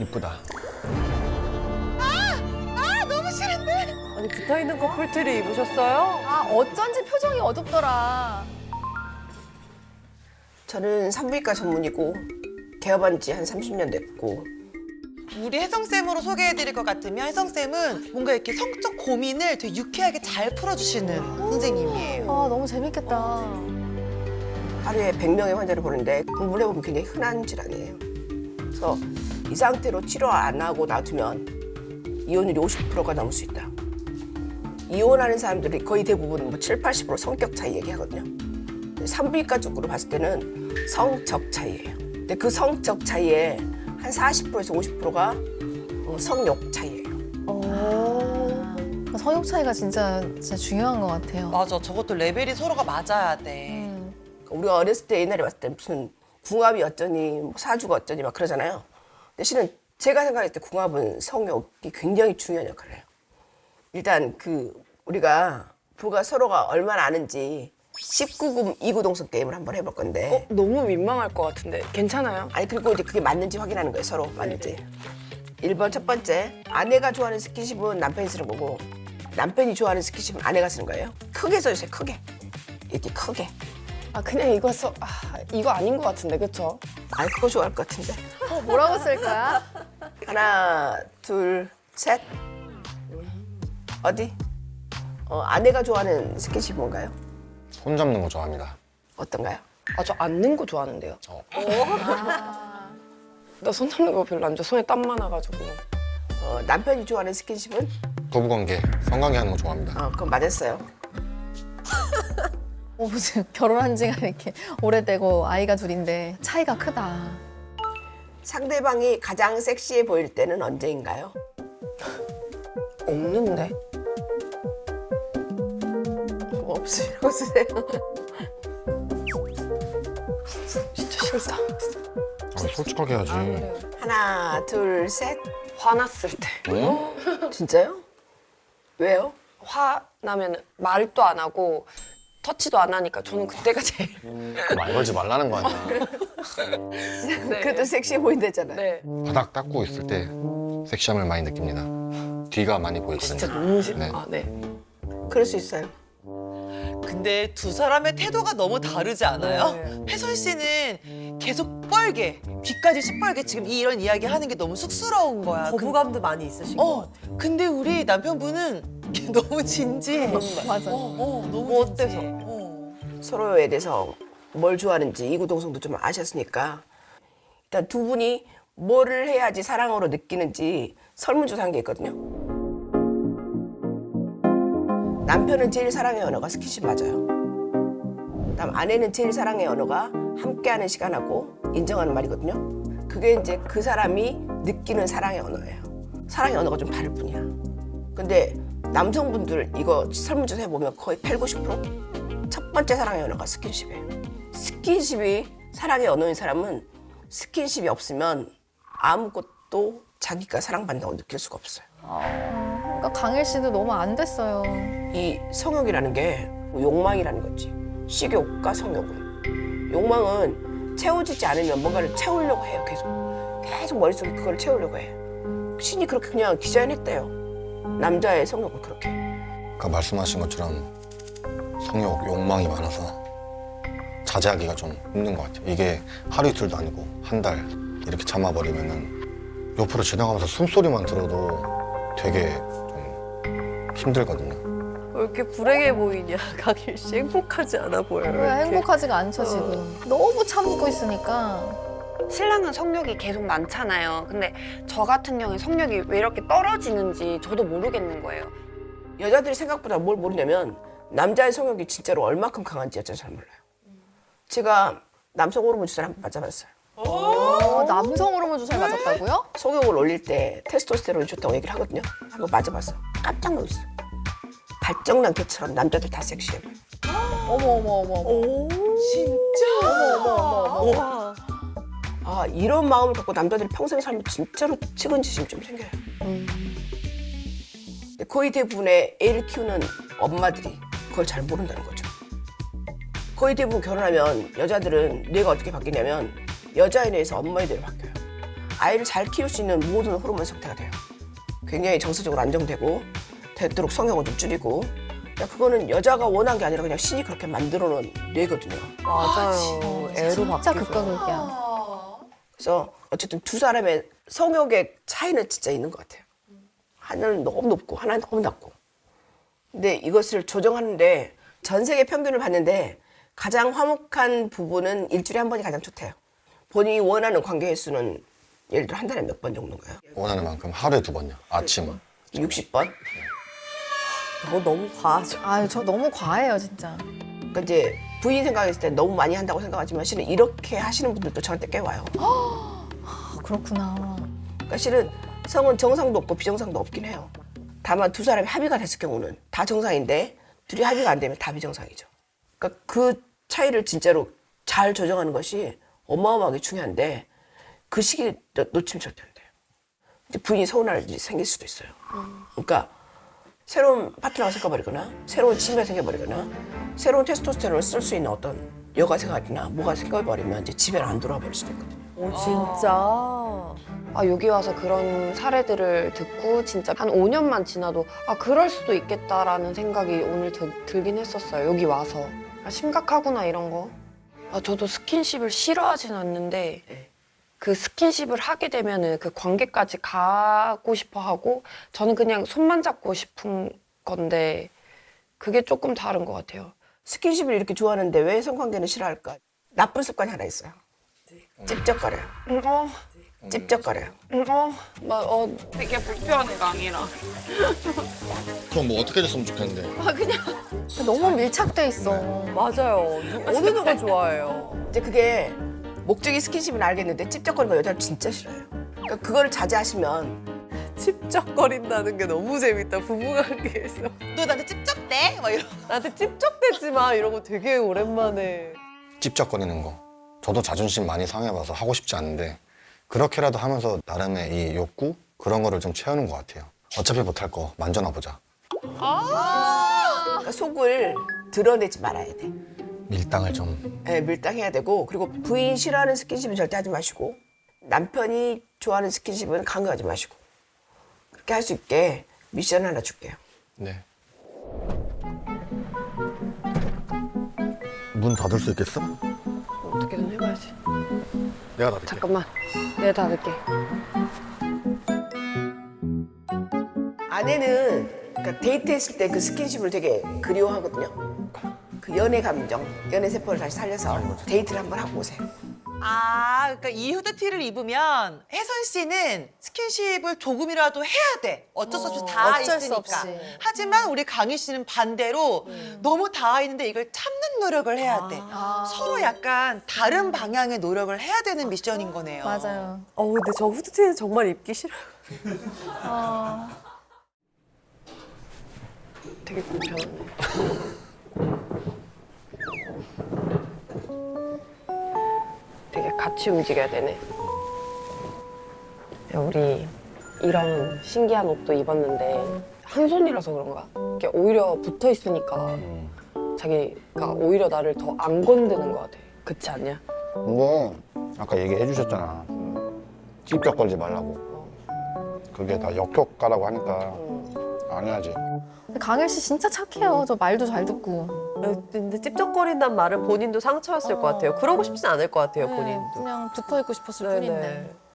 이쁘다. 너무 싫은데. 아니 붙어있는 커플티를 입으셨어요? 아 어쩐지 표정이 어둡더라. 저는 산부인과 전문이고 개업한 지 한 30년 됐고 우리 혜성쌤으로 소개해드릴 것 같으면 혜성쌤은 뭔가 이렇게 성적 고민을 되게 유쾌하게 잘 풀어주시는 선생님이에요. 아 너무 재밌겠다. 하루에 100명의 환자를 보는데 공부를 해보면 굉장히 흔한 질환이에요. 그래서 이 상태로 치료 안 하고 놔두면 이혼율이 50%가 넘을 수 있다. 이혼하는 사람들이 거의 대부분 뭐 7, 80% 성격 차이 얘기하거든요. 산부인과 쪽으로 봤을 때는 성적 차이예요. 근데 그 성적 차이에 한 40%에서 50%가 성욕 차이예요. 성욕 차이가 진짜 중요한 것 같아요. 맞아, 저것도 레벨이 서로가 맞아야 돼. 우리가 어렸을 때 옛날에 봤을 때 무슨 궁합이 어쩌니 뭐 사주가 어쩌니 막 그러잖아요. 근데 실은 제가 생각할 때 궁합은 성욕이 굉장히 중요한 역할을 해요. 일단 우리가 부가 서로가 얼마나 아는지 19금 이구동성 게임을 한번 해볼 건데 너무 민망할 것 같은데 괜찮아요? 아니 그리고 이제 그게 맞는지 확인하는 거예요. 서로 맞는지. 1번 첫 번째, 아내가 좋아하는 스킨십은 남편이 쓰는 거고 남편이 좋아하는 스킨십은 아내가 쓰는 거예요. 크게 써주세요. 크게. 이렇게 크게. 아 그냥 이거 이거 아닌 것 같은데 그쵸? 아니 그거 좋아할 것 같은데. 뭐라고 쓸 거야? 하나, 둘, 셋. 어디? 아내가 좋아하는 스킨십 뭔가요? 손 잡는 거 좋아합니다. 어떤가요? 아 저 앉는 거 좋아하는데요. 나 손 잡는 거 별로 안 좋아. 손에 땀 많아가지고. 남편이 좋아하는 스킨십은? 부부관계, 성관계 하는 거 좋아합니다. 그럼 맞았어요. 무슨 결혼한 지가 이렇게 오래되고 아이가 둘인데 차이가 크다. 상대방이 가장 섹시해 보일 때는 언제인가요? 없는데? 없으라고 쓰세요. 진짜 싫다. 솔직하게 해야지. 하나, 둘, 셋. 화났을 때. 응? 진짜요? 왜요? 화나면 말도 안 하고 터치도 안 하니까 저는 그때가 제일. 말 걸지 말라는 거 아니야. 네. 그래도 섹시해 보인다잖아요. 네. 바닥 닦고 있을 때 섹시함을 많이 느낍니다. 뒤가 많이 보이거든요. 진짜 너무 싫어. 네. 아 네. 그럴 수 있어요. 근데 두 사람의 태도가 너무 다르지 않아요? 네. 혜선 씨는 계속 뻘게, 귀까지 시뻘게 지금 이런 이야기 하는 게 너무 쑥스러운 거야. 거부감도 많이 있으신 것 같아요. 근데 우리 남편분은 너무 진지해. 맞아. 너무 어때서? 진지해. 서로에 대해서 뭘 좋아하는지 이구동성도 좀 아셨으니까 일단 두 분이 뭐를 해야지 사랑으로 느끼는지 설문조사한 게 있거든요. 남편은 제일 사랑의 언어가 스킨십 맞아요. 그다음 아내는 제일 사랑의 언어가 함께하는 시간하고 인정하는 말이거든요. 그게 이제 그 사람이 느끼는 사랑의 언어예요. 사랑의 언어가 좀 다를 뿐이야. 근데 남성분들 이거 설문조사 해보면 거의 8, 90%첫 번째 사랑의 언어가 스킨십이에요. 스킨십이 사랑의 언어인 사람은 스킨십이 없으면 아무것도 자기가 사랑받는다고 느낄 수가 없어요. 그러니까 강일 씨도 너무 안 됐어요. 이 성욕이라는 게 욕망이라는 거지. 식욕과 성욕은. 욕망은 채워지지 않으면 뭔가를 채우려고 해요. 계속 머릿속에 그걸 채우려고 해. 신이 그렇게 그냥 디자인했대요. 남자의 성욕은 그렇게. 아까 말씀하신 것처럼 성욕, 욕망이 많아서 자제하기가 좀 힘든 것 같아요. 이게 하루 이틀도 아니고 한 달 이렇게 참아버리면은 옆으로 지나가면서 숨소리만 들어도 되게 좀 힘들거든요. 왜 이렇게 불행해 보이냐, 강일 씨. 행복하지 않아 보여요. 왜 이렇게. 행복하지가 않죠 지금. 너무 참고 있으니까. 신랑은 성욕이 계속 많잖아요. 근데 저 같은 경우에 성욕이 왜 이렇게 떨어지는지 저도 모르겠는 거예요. 여자들이 생각보다 뭘 모르냐면 남자의 성욕이 진짜로 얼마큼 강한지 여자는 잘 몰라요. 제가 남성 호르몬 주사를 한번 맞아봤어요. 남성 호르몬 주사를 맞았다고요? 성욕을 올릴 때 테스토스테론이 좋다고 얘기를 하거든요. 한번 맞아봤어. 깜짝 놀랐어. 발정난 개처럼 남자들 다 섹시해 보여. 어머. 와. 아, 이런 마음을 갖고 남자들이 평생 살면 진짜로 측은지심이 좀 생겨요. 근데 거의 대부분의 애를 키우는 엄마들이 그걸 잘 모른다는 거죠. 거의 대부분 결혼하면 여자들은 뇌가 어떻게 바뀌냐면 여자에 대해서 엄마에 대해 바뀌어요. 아이를 잘 키울 수 있는 모든 호르몬 상태가 돼요. 굉장히 정서적으로 안정되고 되도록 성욕을 좀 줄이고 그거는 여자가 원한 게 아니라 그냥 신이 그렇게 만들어 놓은 뇌거든요. 맞아요. 애로 진짜 바뀌죠. 극과 극이야. 그래서 어쨌든 두 사람의 성욕의 차이는 진짜 있는 것 같아요. 하나는 너무 높고 하나는 너무 낮고. 근데 이것을 조정하는데 전 세계 평균을 봤는데 가장 화목한 부부는 일주일에 한 번이 가장 좋대요. 본인이 원하는 관계 횟수는 예를 들어 한 달에 몇 번 정도인가요? 원하는 만큼 하루에 2번요. 아침. 60번? 너무 과하죠. 아유, 저 너무 과해요, 진짜. 그러니까 이제 부인 생각했을 때 너무 많이 한다고 생각하지만 실은 이렇게 하시는 분들도 저한테 꽤 와요. 아, 그렇구나. 그러니까 실은 성은 정상도 없고 비정상도 없긴 해요. 다만 두 사람이 합의가 됐을 경우는 다 정상인데 둘이 합의가 안 되면 다 비정상이죠. 그러니까 그 차이를 진짜로 잘 조정하는 것이 어마어마하게 중요한데 그 시기에 놓치면 절대 안 돼요. 이제 부인이 서운할 일이 생길 수도 있어요. 그러니까 새로운 파트너가 생겨버리거나 새로운 취미가 생겨버리거나 새로운 테스토스테론을 쓸 수 있는 어떤 여가 생활이나 뭐가 생겨버리면 이제 집에 안 돌아와 버릴 수도 있거든요. 오, 진짜. 아, 여기 와서 그런 사례들을 듣고 진짜 한 5년만 지나도 아, 그럴 수도 있겠다라는 생각이 오늘 들긴 했었어요. 여기 와서. 아, 심각하구나 이런 거. 아, 저도 스킨십을 싫어하진 않는데 그 스킨십을 하게 되면은 그 관계까지 가고 싶어 하고 저는 그냥 손만 잡고 싶은 건데 그게 조금 다른 것 같아요. 스킨십을 이렇게 좋아하는데 왜 성관계는 싫어할까? 나쁜 습관이 하나 있어요. 찝쩍거려요. 찝쩍거려요. 되게 불편해, 강이랑. 그럼 뭐 어떻게 됐으면 좋겠는데. 너무 밀착돼 있어. 맞아요. 어느 누가 좋아해요. 이제 그게 목적이 스킨십은 알겠는데 찝쩍거리는 거 여자를 진짜 싫어해요. 그러니까 그거를 자제하시면 찝쩍거린다는 게 너무 재밌다. 부부관계에서. 너 나한테 찝쩍대? 막 이런. 나한테 찝쩍대지 마. 이런 거 되게 오랜만에. 찝쩍거리는 거. 저도 자존심 많이 상해봐서 하고 싶지 않은데 그렇게라도 하면서 나름의 이 욕구? 그런 거를 좀 채우는 것 같아요. 어차피 못할 거 만져나 보자. 그러니까 속을 드러내지 말아야 돼. 밀당을 좀. 네, 밀당해야 되고 그리고 부인 싫어하는 스킨십은 절대 하지 마시고 남편이 좋아하는 스킨십은 강요하지 마시고 그렇게 할 수 있게 미션 하나 줄게요. 네. 문 닫을 수 있겠어? 어떻게든 해봐야지. 내가 닫을게. 잠깐만. 내가 닫을게. 아내는 그러니까 데이트했을 때 그 스킨십을 되게 그리워하거든요. 그 연애 감정, 연애 세포를 다시 살려서 데이트를 한번 하고 오세요. 아, 그러니까 이 후드티를 입으면 혜선 씨는 스킨십을 조금이라도 해야 돼. 어쩔 수 없이 닿아 어쩔 수 있으니까. 없이. 하지만 우리 강희 씨는 반대로 너무 닿아 있는데 이걸 참는 노력을 해야 돼. 서로 약간 다른 방향의 노력을 해야 되는 미션인 거네요. 맞아요. 근데 저 후드티는 정말 입기 싫어요. 되게 불편하네. 되게 같이 움직여야 되네. 야, 우리 이런 신기한 옷도 입었는데 한 손이라서 그런가? 이게 오히려 붙어 있으니까 자기가 오히려 나를 더 안 건드는 것 같아. 그렇지 않냐? 근데 아까 얘기해 주셨잖아. 찝쩍거리지 말라고. 그게 다 역효과라고 하니까 안 해야지. 근데 강일 씨 진짜 착해요. 저 말도 잘 듣고. 근데 찝쩍거린다는 말은 본인도 상처였을 것 같아요. 그러고 싶진 않을 것 같아요, 네, 본인도. 그냥 붙어 있고 싶었을 네네. 뿐인데.